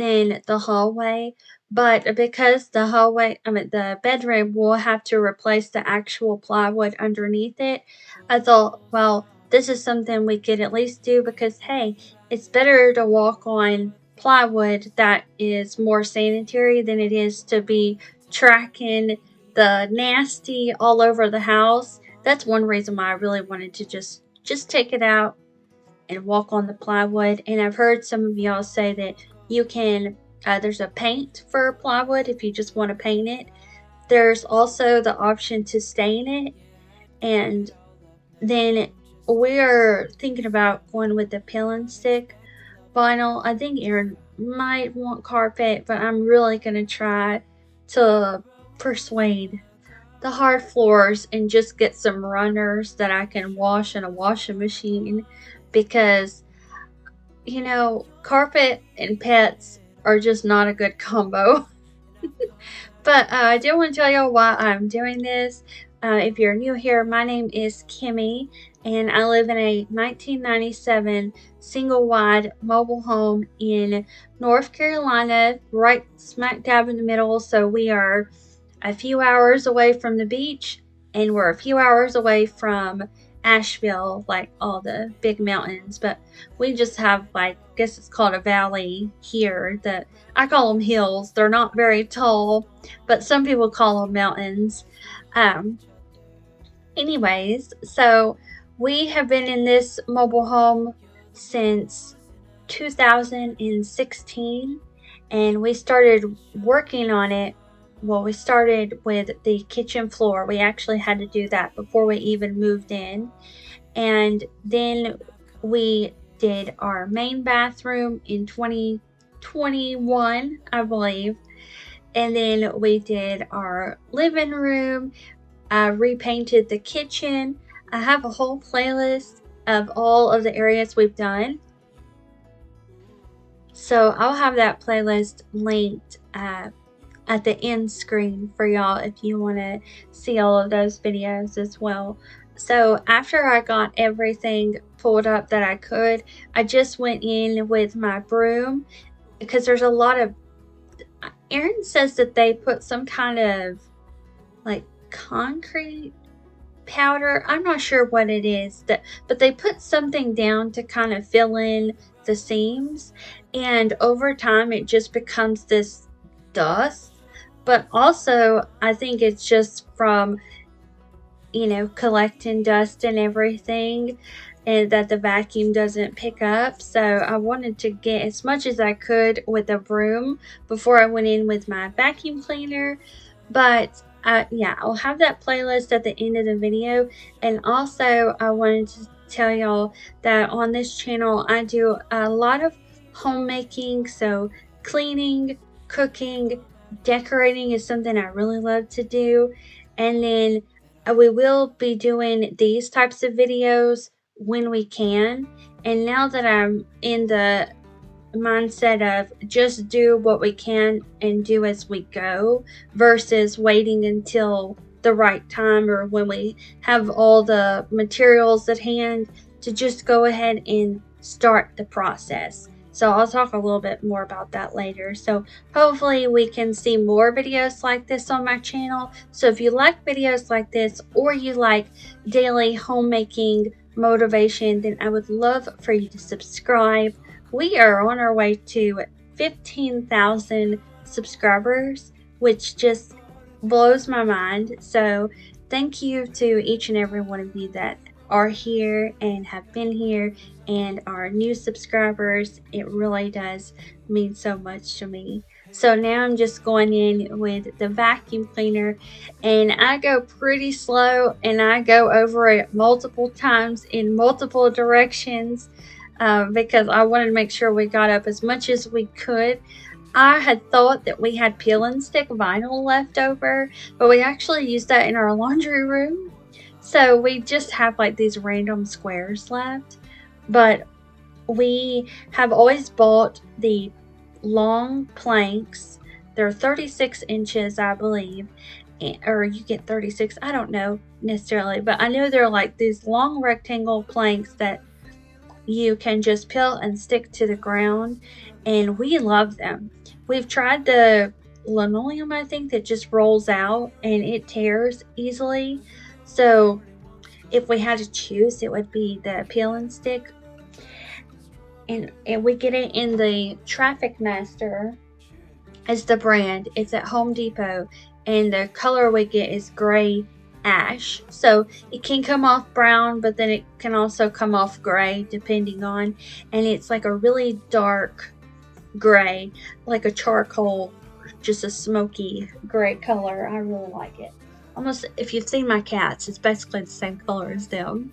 than the hallway. But because the bedroom will have to replace the actual plywood underneath it, I thought, well, this is something we could at least do because, hey, it's better to walk on plywood that is more sanitary than it is to be tracking the nasty all over the house. That's one reason why I really wanted to just take it out and walk on the plywood. And I've heard some of y'all say that you can, there's a paint for plywood if you just want to paint it. There's also the option to stain it. And then we're thinking about going with the peel and stick vinyl. I think Aaron might want carpet, but I'm really going to try to persuade the hard floors and just get some runners that I can wash in a washing machine because carpet and pets are just not a good combo. But I do want to tell y'all why I'm doing this. If you're new here, my name is Kimi, and I live in a 1997 single-wide mobile home in North Carolina, right smack dab in the middle. So we are a few hours away from the beach, and we're a few hours away from Asheville, like all the big mountains. But we just have, I guess it's called a valley here. That I call them hills. They're not very tall, but some people call them mountains. Um, Anyways, so we have been in this mobile home since 2016, and we started working on it. Well, we started with the kitchen floor. We actually had to do that before we even moved in. And then we did our main bathroom in 2021, I believe. And then we did our living room. I repainted the kitchen. I have a whole playlist of all of the areas we've done. So I'll have that playlist linked at the end screen for y'all if you want to see all of those videos as well. So after I got everything pulled up that I could, I just went in with my broom because there's a lot of, Aaron says that they put some kind of like concrete powder. I'm not sure what it is, but they put something down to kind of fill in the seams, and over time it just becomes this dust. But also I think it's just from collecting dust and everything, and that the vacuum doesn't pick up. So I wanted to get as much as I could with a broom before I went in with my vacuum cleaner. But yeah, I'll have that playlist at the end of the video. And also I wanted to tell y'all that on this channel I do a lot of homemaking. So cleaning, cooking, decorating is something I really love to do. And then we will be doing these types of videos when we can. And now that I'm in the mindset of just do what we can and do as we go versus waiting until the right time or when we have all the materials at hand to just go ahead and start the process. So I'll talk a little bit more about that later. So hopefully we can see more videos like this on my channel. So if you like videos like this or you like daily homemaking motivation, then I would love for you to subscribe. We are on our way to 15,000 subscribers, which just blows my mind. So thank you to each and every one of you that are here and have been here and are new subscribers. It really does mean so much to me. So now I'm just going in with the vacuum cleaner, and I go pretty slow and I go over it multiple times in multiple directions because I wanted to make sure we got up as much as we could. I had thought that we had peel and stick vinyl left over, but we actually used that in our laundry room. So we just have like these random squares left. But we have always bought the long planks. They're 36 inches, I believe. Or you get 36, I don't know necessarily, but I know they're like these long rectangle planks that you can just peel and stick to the ground, and we love them. We've tried the linoleum, I think, that just rolls out and it tears easily. So if we had to choose, it would be the peel and stick. And we get it in the Traffic Master is the brand. It's at Home Depot, and the color we get is gray ash. So it can come off brown, but then it can also come off gray depending on, and it's like a really dark gray, like a charcoal, just a smoky gray color. I really like it. Almost, if you've seen my cats, it's basically the same color as them.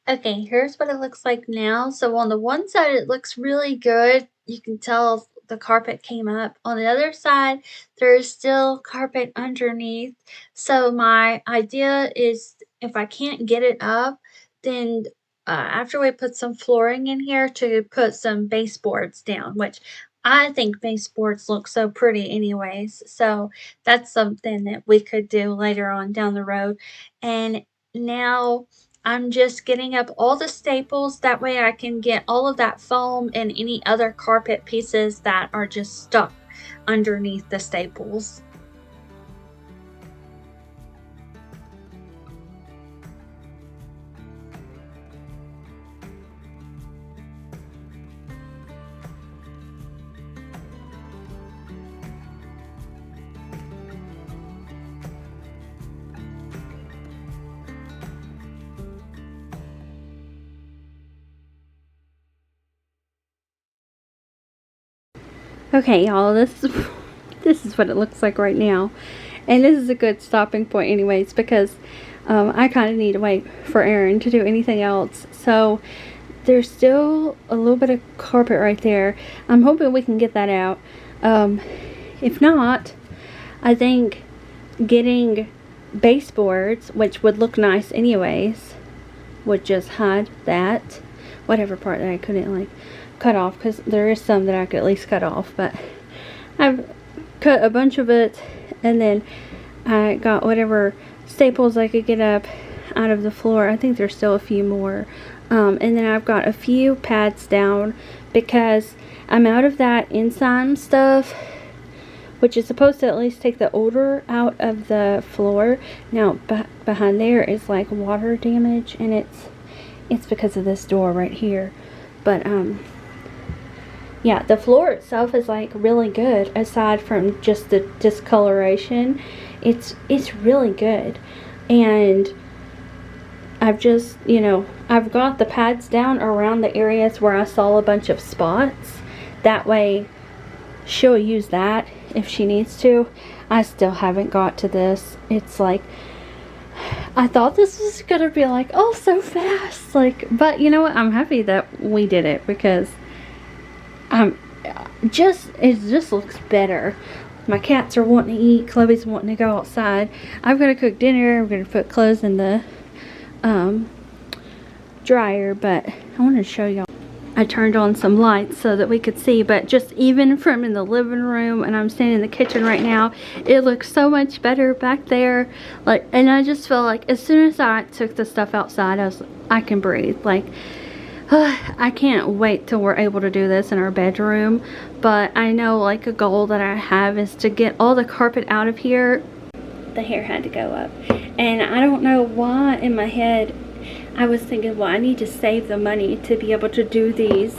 Okay, here's what it looks like now. So on the one side, it looks really good. You can tell the carpet came up. On the other side, there's still carpet underneath. So my idea is if I can't get it up, then after we put some flooring in here, to put some baseboards down, which I think baseboards look so pretty anyways. So that's something that we could do later on down the road. And now I'm just getting up all the staples. That way I can get all of that foam and any other carpet pieces that are just stuck underneath the staples. Okay, y'all, this is what it looks like right now, and this is a good stopping point anyways, because I kind of need to wait for Aaron to do anything else. So there's still a little bit of carpet right there. I'm hoping we can get that out. If not, I think getting baseboards, which would look nice anyways, would just hide that, whatever part that I couldn't like cut off, because there is some that I could at least cut off, but I've cut a bunch of it, and then I got whatever staples I could get up out of the floor. I think there's still a few more, and then I've got a few pads down because I'm out of that enzyme stuff, which is supposed to at least take the odor out of the floor. Now behind there is like water damage, and it's because of this door right here. But yeah, the floor itself is like really good, aside from just the discoloration. It's really good. And I've just, I've got the pads down around the areas where I saw a bunch of spots. That way she'll use that if she needs to. I still haven't got to this. It's like, I thought this was gonna be like, oh, so fast, like, but you know what, I'm happy that we did it, because it just looks better. My cats are wanting to eat, Chloe's wanting to go outside. I've got to cook dinner. I'm going to put clothes in the dryer, but I wanted to show y'all. I turned on some lights so that we could see, but just even from in the living room, and I'm standing in the kitchen right now, it looks so much better back there. Like, and I just feel like as soon as I took the stuff outside, I can breathe. Like, I can't wait till we're able to do this in our bedroom. But I know, like, a goal that I have is to get all the carpet out of here. The hair had to go up, and I don't know why in my head I was thinking, well, I need to save the money to be able to do these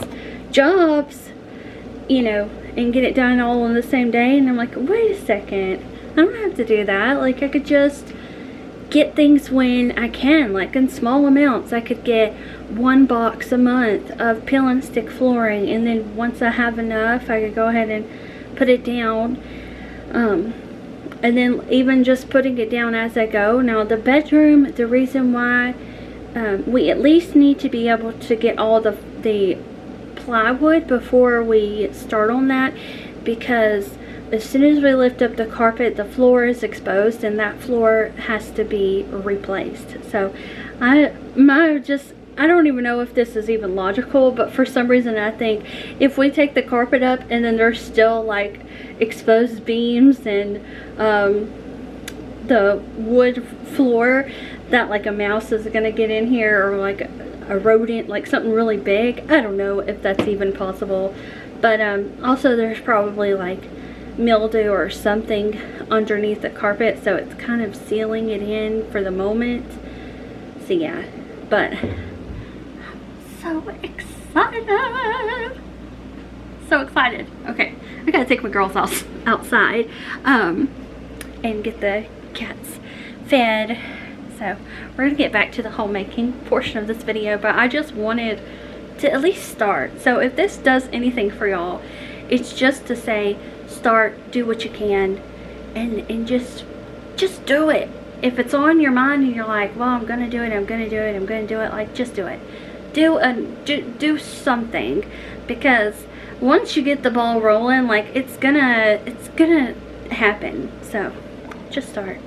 jobs, and get it done all on the same day. And I'm like, wait a second, I don't have to do that. Like, I could just get things when I can, like in small amounts. I could get 1 box a month of peel and stick flooring, and then once I have enough, I could go ahead and put it down. And then even just putting it down as I go. Now the bedroom, the reason why we at least need to be able to get all the plywood before we start on that, because as soon as we lift up the carpet, the floor is exposed and that floor has to be replaced. So I don't even know if this is even logical, but for some reason I think if we take the carpet up and then there's still like exposed beams and the wood floor, that like a mouse is gonna get in here, or like a rodent, like something really big. I don't know if that's even possible. But also there's probably like mildew or something underneath the carpet, so it's kind of sealing it in for the moment. So yeah, but so excited. So excited. Okay, I gotta take my girls outside and get the cats fed. So we're gonna get back to the homemaking portion of this video, but I just wanted to at least start. So if this does anything for y'all, it's just to say, start, do what you can, and just do it. If it's on your mind and you're like, well, I'm gonna do it, like, just do it. Do something, because once you get the ball rolling, like, it's gonna happen. So just start.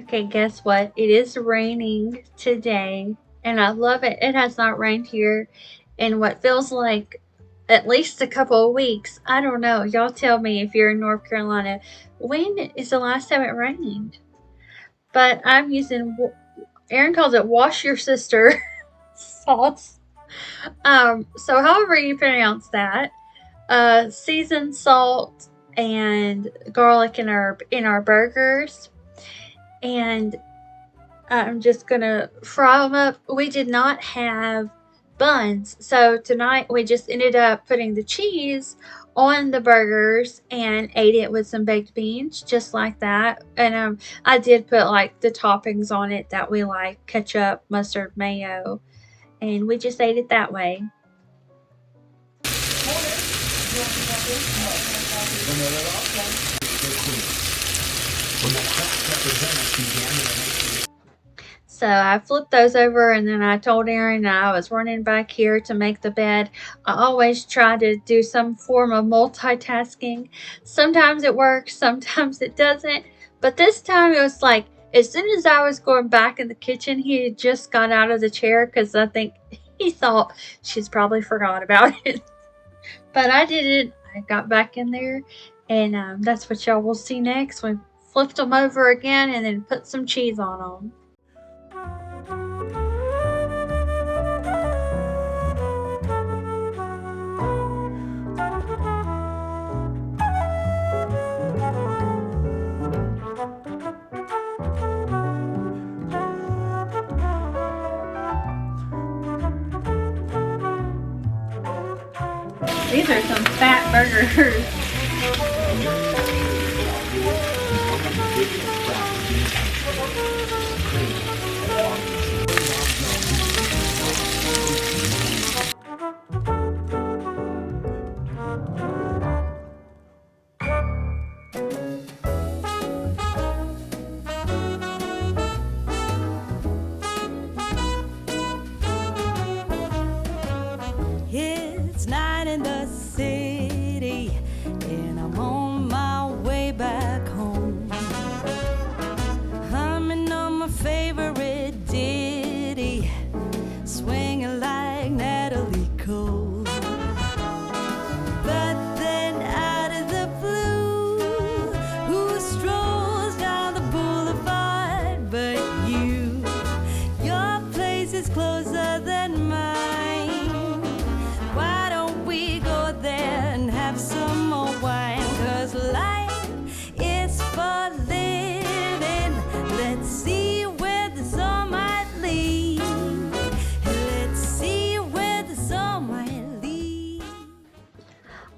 Okay, guess what? It is raining today, and I love it. It has not rained here in what feels like at least a couple of weeks. I don't know. Y'all tell me if you're in North Carolina. When is the last time it rained? But I'm using, Aaron calls it wash your sister sauce. So however you pronounce that, seasoned salt and garlic and herb in our burgers. And I'm just gonna fry them up. We did not have buns, so tonight we just ended up putting the cheese on the burgers and ate it with some baked beans, just like that. And I did put like the toppings on it that we like: ketchup, mustard, mayo, and we just ate it that way. So I flipped those over, and then I told Aaron that I was running back here to make the bed. I always try to do some form of multitasking. Sometimes it works, sometimes it doesn't. But this time it was like, as soon as I was going back in the kitchen, he had just got out of the chair because I think he thought she's probably forgot about it. But I didn't. I got back in there, and that's what y'all will see next. We flipped them over again and then put some cheese on them. These are some fat burgers. It's night in the city, and I'm on my way back home. Humming on my favorite ditty, swinging like Natalie Cole. But then out of the blue, who strolls down the boulevard but you? Your place is closer than mine. Why don't we go there and have some more wine? 'Cause life is for living. Let's see where the sun might lead. Let's see where the sun might lead.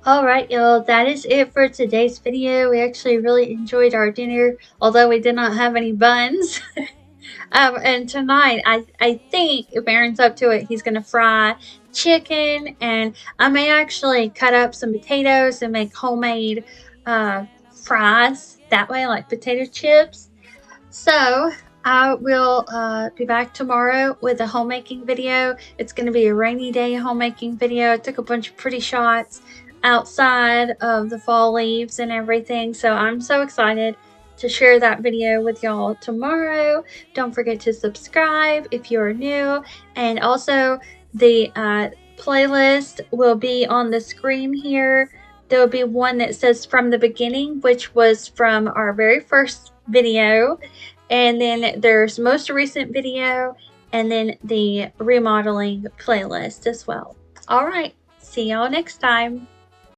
Alright, y'all, that is it for today's video. We actually really enjoyed our dinner, although we did not have any buns. And tonight, I think if Aaron's up to it, he's going to fry chicken, and I may actually cut up some potatoes and make homemade fries that way, like potato chips. So I will be back tomorrow with a homemaking video. It's going to be a rainy day homemaking video. I took a bunch of pretty shots outside of the fall leaves and everything, so I'm so excited to share that video with y'all tomorrow. Don't forget to subscribe if you're new, and also the playlist will be on the screen here. There will be one that says from the beginning, which was from our very first video, and then there's most recent video, and then the remodeling playlist as well. All right, see y'all next time.